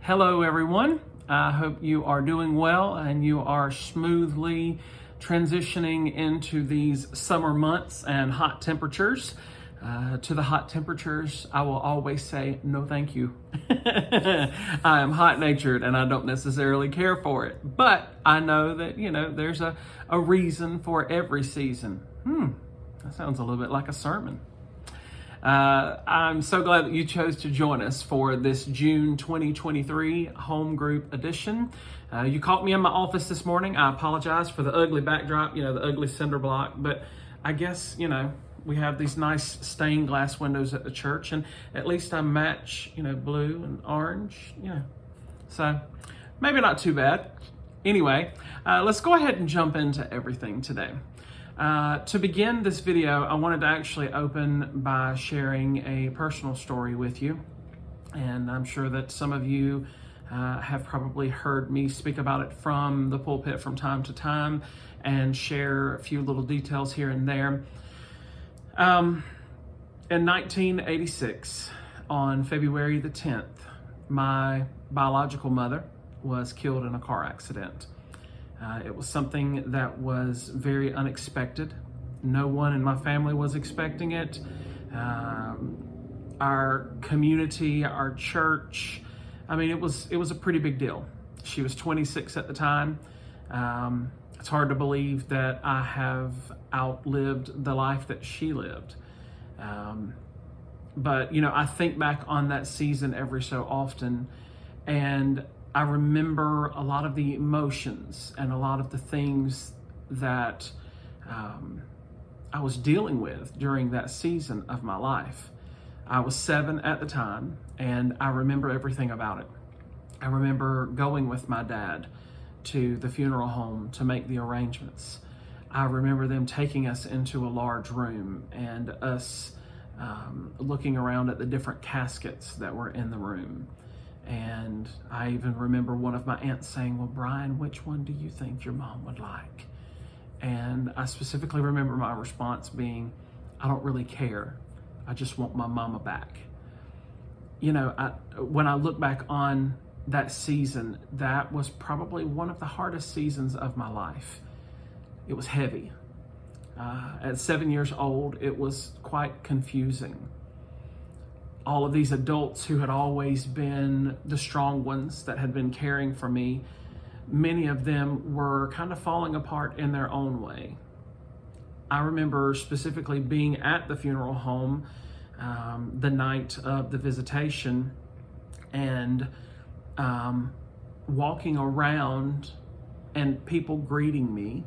Hello, everyone. I hope you are doing well and you are smoothly transitioning into these summer months and hot temperatures. To the hot temperatures, I will always say, no, thank you. I am hot natured and I don't necessarily care for it. But I know that, there's a reason for every season. That sounds a little bit like a sermon. I'm so glad that you chose to join us for this June 2023 home group edition. You caught me in my office this morning. I apologize for the ugly backdrop, the ugly cinder block, but I guess, we have these nice stained glass windows at the church, and at least I match, blue and orange, so maybe not too bad. Anyway, let's go ahead and jump into everything today. To begin this video, I wanted to actually open by sharing a personal story with you. And I'm sure that some of you have probably heard me speak about it from the pulpit from time to time and share a few little details here and there. In 1986, on February the 10th, my biological mother was killed in a car accident. It was something that was very unexpected. No one in my family was expecting it. Our community, our church, it was a pretty big deal. She was 26 at the time. It's hard to believe that I have outlived the life that she lived. But I think back on that season every so often, and I remember a lot of the emotions and a lot of the things that I was dealing with during that season of my life. I was 7 at the time, and I remember everything about it. I remember going with my dad to the funeral home to make the arrangements. I remember them taking us into a large room and us looking around at the different caskets that were in the room. And I even remember one of my aunts saying, well, Brian, which one do you think your mom would like? And I specifically remember my response being, I don't really care. I just want my mama back. When I look back on that season, that was probably one of the hardest seasons of my life. It was heavy. At 7 years old, it was quite confusing. All of these adults who had always been the strong ones that had been caring for me, many of them were kind of falling apart in their own way. I remember specifically being at the funeral home the night of the visitation and walking around and people greeting me.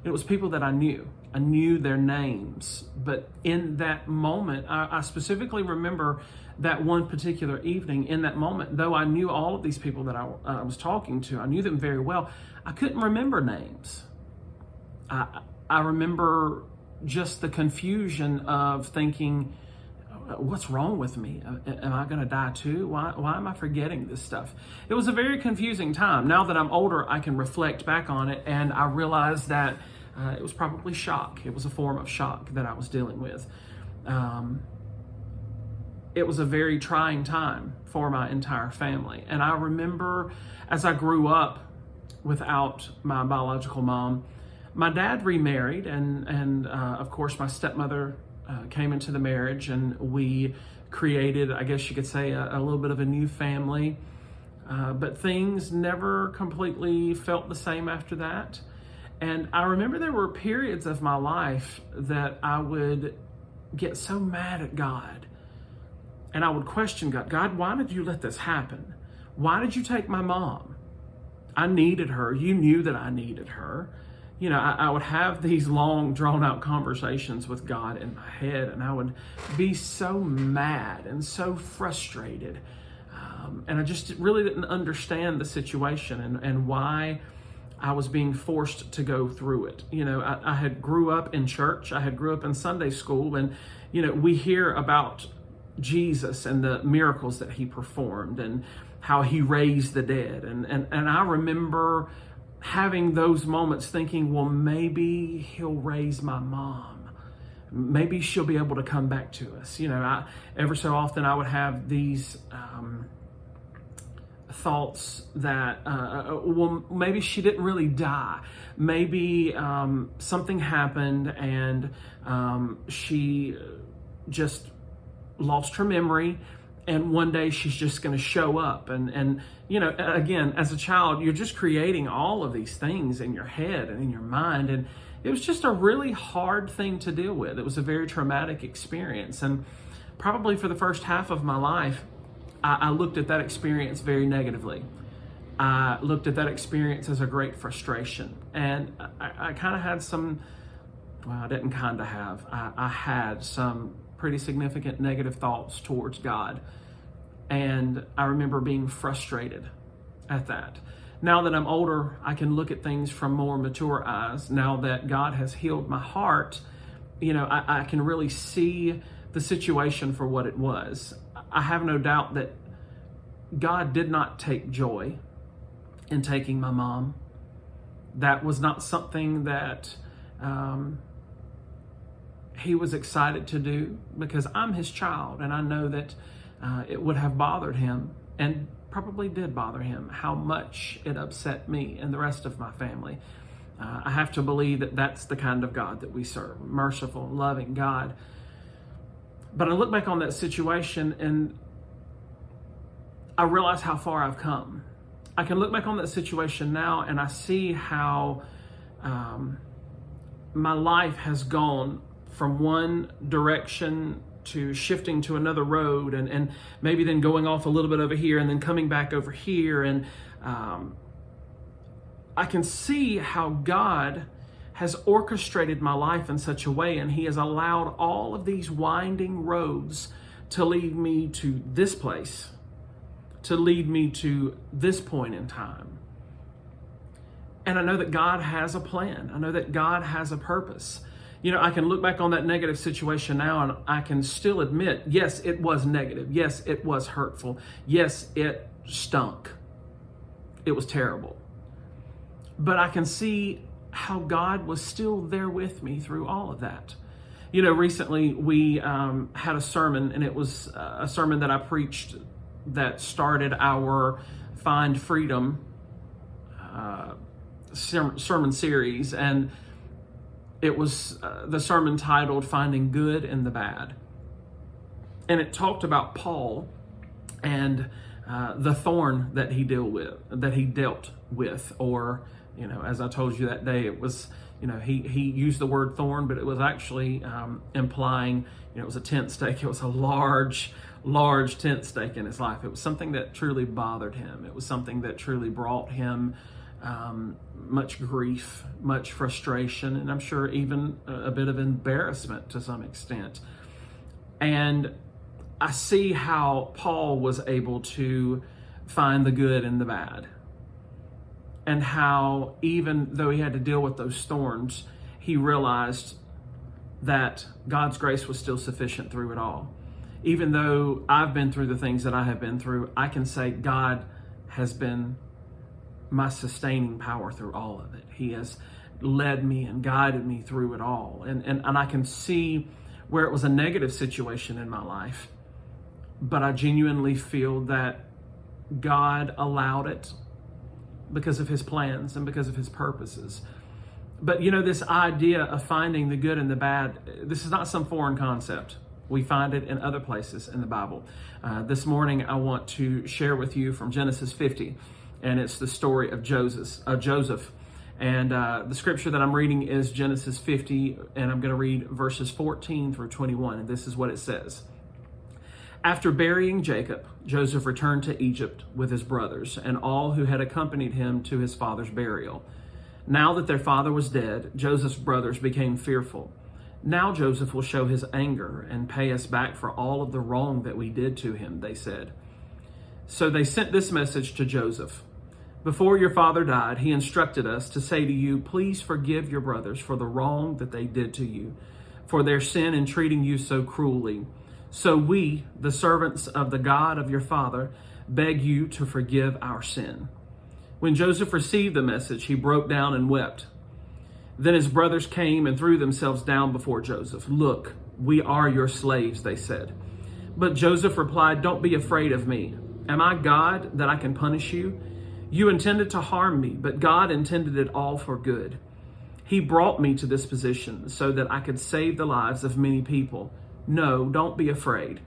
It was people that I knew. I knew their names, but in that moment, I specifically remember that one particular evening. In that moment, though I knew all of these people that I was talking to, I knew them very well, I couldn't remember names. I remember just the confusion of thinking, what's wrong with me? Am I going to die too? Why am I forgetting this stuff? It was a very confusing time. Now that I'm older, I can reflect back on it, and I realize that it was probably shock. It was a form of shock that I was dealing with. It was a very trying time for my entire family. And I remember as I grew up without my biological mom, my dad remarried, and of course my stepmother came into the marriage, and we created, I guess you could say, a little bit of a new family. But things never completely felt the same after that. And I remember there were periods of my life that I would get so mad at God. And I would question God. God, why did you let this happen? Why did you take my mom? I needed her. You knew that I needed her. I would have these long, drawn-out conversations with God in my head, and I would be so mad and so frustrated. And I just really didn't understand the situation and why I was being forced to go through it. I had grew up in church. I had grew up in Sunday school, and, we hear about Jesus and the miracles that he performed and how he raised the dead. And I remember having those moments thinking, well, maybe he'll raise my mom. Maybe she'll be able to come back to us. Ever so often I would have these thoughts that, well, maybe she didn't really die. Maybe something happened and she just lost her memory, and one day she's just going to show up. And again, as a child, you're just creating all of these things in your head and in your mind. And it was just a really hard thing to deal with. It was a very traumatic experience. And probably for the first half of my life, I looked at that experience very negatively. I looked at that experience as a great frustration. And I kind of had some, well, I didn't kind of have, I had some pretty significant negative thoughts towards God. And I remember being frustrated at that. Now that I'm older, I can look at things from more mature eyes. Now that God has healed my heart, I can really see the situation for what it was. I have no doubt that God did not take joy in taking my mom. That was not something that he was excited to do, because I'm his child, and I know that it would have bothered him, and probably did bother him, how much it upset me and the rest of my family. I have to believe that that's the kind of God that we serve, merciful, loving God. But I look back on that situation and I realize how far I've come. I can look back on that situation now and I see how my life has gone from one direction to shifting to another road, and maybe then going off a little bit over here and then coming back over here. And I can see how God has orchestrated my life in such a way, and he has allowed all of these winding roads to lead me to this place, to lead me to this point in time. And I know that God has a plan. I know that God has a purpose. I can look back on that negative situation now and I can still admit, yes, it was negative. Yes, it was hurtful. Yes, it stunk. It was terrible. But I can see how God was still there with me through all of that. Recently we had a sermon, and it was a sermon that I preached that started our Find Freedom sermon series. And it was the sermon titled Finding Good in the Bad. And it talked about Paul and the thorn that he dealt with, or, as I told you that day, it was, he used the word thorn, but it was actually implying, it was a tent stake. It was a large tent stake in his life. It was something that truly bothered him. It was something that truly brought him much grief, much frustration, and I'm sure even a bit of embarrassment to some extent. And I see how Paul was able to find the good in the bad, and how even though he had to deal with those thorns, he realized that God's grace was still sufficient through it all. Even though I've been through the things that I have been through, I can say God has been my sustaining power through all of it. He has led me and guided me through it all. And I can see where it was a negative situation in my life, but I genuinely feel that God allowed it because of his plans and because of his purposes. But this idea of finding the good and the bad, this is not some foreign concept. We find it in other places in the Bible. This morning, I want to share with you from Genesis 50. And it's the story of Joseph. And the scripture that I'm reading is Genesis 50, and I'm going to read verses 14 through 21. And this is what it says. After burying Jacob, Joseph returned to Egypt with his brothers and all who had accompanied him to his father's burial. Now that their father was dead, Joseph's brothers became fearful. Now Joseph will show his anger and pay us back for all of the wrong that we did to him, they said. So they sent this message to Joseph. Before your father died, he instructed us to say to you, please forgive your brothers for the wrong that they did to you, for their sin in treating you so cruelly. So we, the servants of the God of your father, beg you to forgive our sin. When Joseph received the message, he broke down and wept. Then his brothers came and threw themselves down before Joseph. Look, we are your slaves, they said. But Joseph replied, don't be afraid of me. Am I God that I can punish you? You intended to harm me, but God intended it all for good. He brought me to this position so that I could save the lives of many people. No, don't be afraid.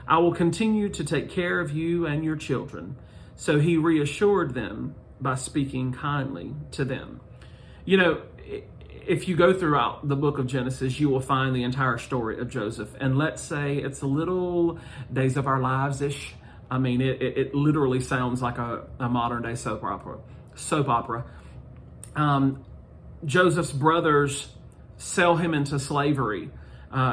I will continue to take care of you and your children." So he reassured them by speaking kindly to them. You know, if you go throughout the book of Genesis, you will find the entire story of Joseph. And let's say it's a little Days of Our Lives-ish. I mean, it literally sounds like a modern day soap opera. Joseph's brothers sell him into slavery.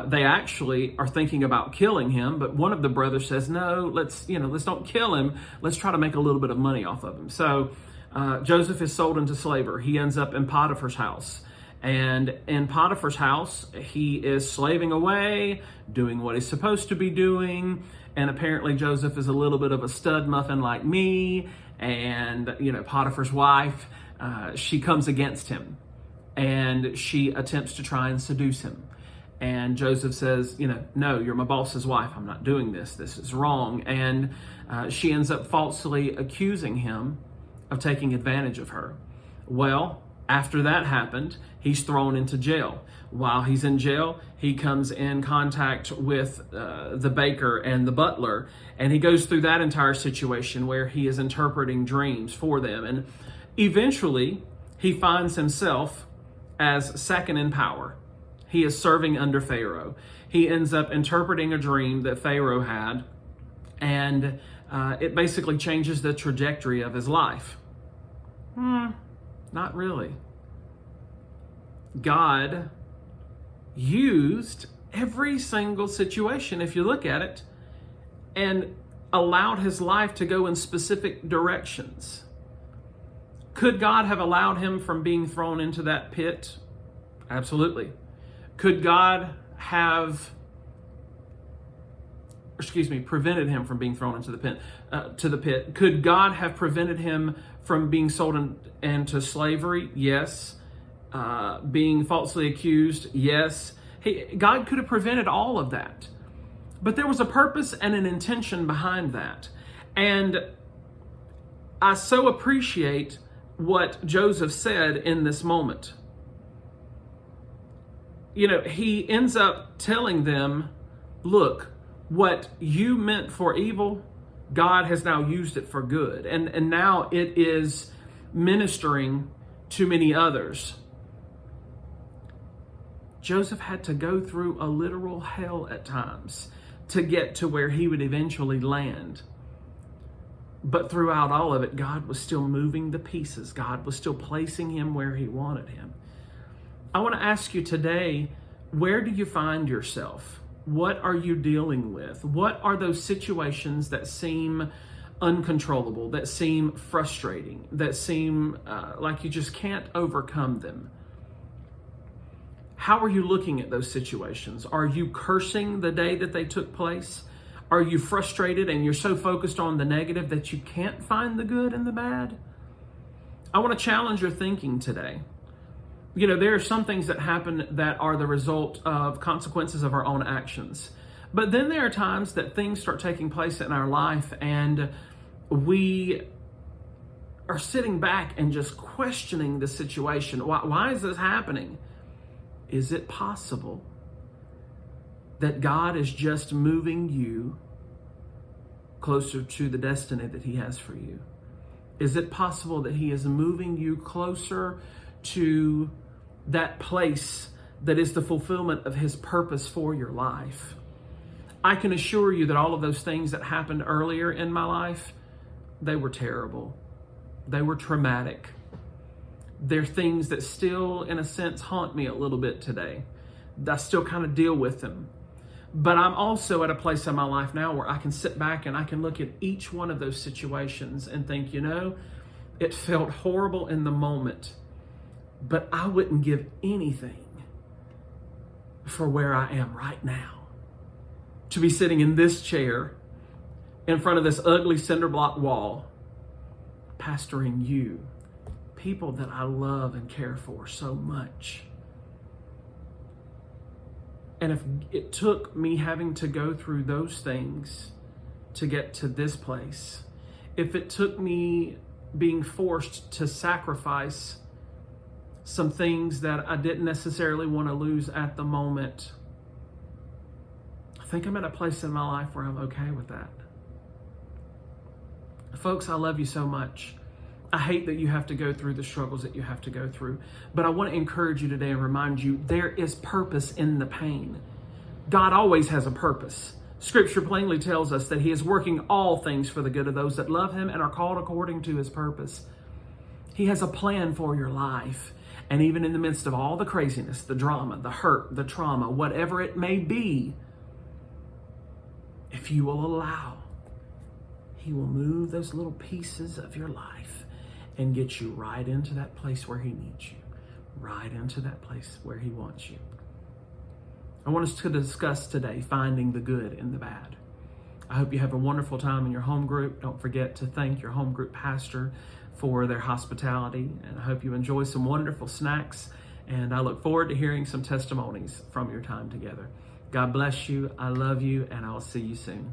They actually are thinking about killing him, but one of the brothers says, "No, let's don't kill him. Let's try to make a little bit of money off of him." So Joseph is sold into slavery. He ends up in Potiphar's house. And in Potiphar's house, he is slaving away, doing what he's supposed to be doing. And apparently Joseph is a little bit of a stud muffin like me. And, Potiphar's wife, she comes against him. And she attempts to try and seduce him. And Joseph says, "No, you're my boss's wife. I'm not doing this. This is wrong." And she ends up falsely accusing him of taking advantage of her. Well, after that happened, he's thrown into jail. While he's in jail, he comes in contact with the baker and the butler, and he goes through that entire situation where he is interpreting dreams for them. And eventually, he finds himself as second in power. He is serving under Pharaoh. He ends up interpreting a dream that Pharaoh had, and it basically changes the trajectory of his life. Not really. God used every single situation, if you look at it, and allowed his life to go in specific directions. Could God have allowed him from being thrown into that pit? Absolutely. Could God have, prevented him from being thrown into the pit? Could God have prevented him from being sold into slavery? Yes. Being falsely accused? Yes. God could have prevented all of that. But there was a purpose and an intention behind that. And I so appreciate what Joseph said in this moment. He ends up telling them, "Look, what you meant for evil, God has now used it for good. And now it is ministering to many others." Joseph had to go through a literal hell at times to get to where he would eventually land. But throughout all of it, God was still moving the pieces. God was still placing him where he wanted him. I want to ask you today, where do you find yourself? What are you dealing with? What are those situations that seem uncontrollable, that seem frustrating, that seem like you just can't overcome them? How are you looking at those situations? Are you cursing the day that they took place? Are you frustrated and you're so focused on the negative that you can't find the good and the bad? I want to challenge your thinking today. There are some things that happen that are the result of consequences of our own actions. But then there are times that things start taking place in our life and we are sitting back and just questioning the situation. Why is this happening? Is it possible that God is just moving you closer to the destiny that he has for you? Is it possible that he is moving you closer to that place that is the fulfillment of his purpose for your life? I can assure you that all of those things that happened earlier in my life, they were terrible. They were traumatic. They're things that still, in a sense, haunt me a little bit today. I still kind of deal with them. But I'm also at a place in my life now where I can sit back and I can look at each one of those situations and think, it felt horrible in the moment, but I wouldn't give anything for where I am right now. To be sitting in this chair in front of this ugly cinder block wall, pastoring you, people that I love and care for so much. And if it took me having to go through those things to get to this place, if it took me being forced to sacrifice some things that I didn't necessarily want to lose at the moment, I think I'm at a place in my life where I'm okay with that. Folks, I love you so much. I hate that you have to go through the struggles that you have to go through, but I want to encourage you today and remind you there is purpose in the pain. God always has a purpose. Scripture plainly tells us that he is working all things for the good of those that love him and are called according to his purpose. He has a plan for your life. And even in the midst of all the craziness, the drama, the hurt, the trauma, whatever it may be, if you will allow, he will move those little pieces of your life and get you right into that place where he needs you, right into that place where he wants you. I want us to discuss today finding the good in the bad. I hope you have a wonderful time in your home group. Don't forget to thank your home group pastor for their hospitality, and I hope you enjoy some wonderful snacks, and I look forward to hearing some testimonies from your time together. God bless you. I love you, and I'll see you soon.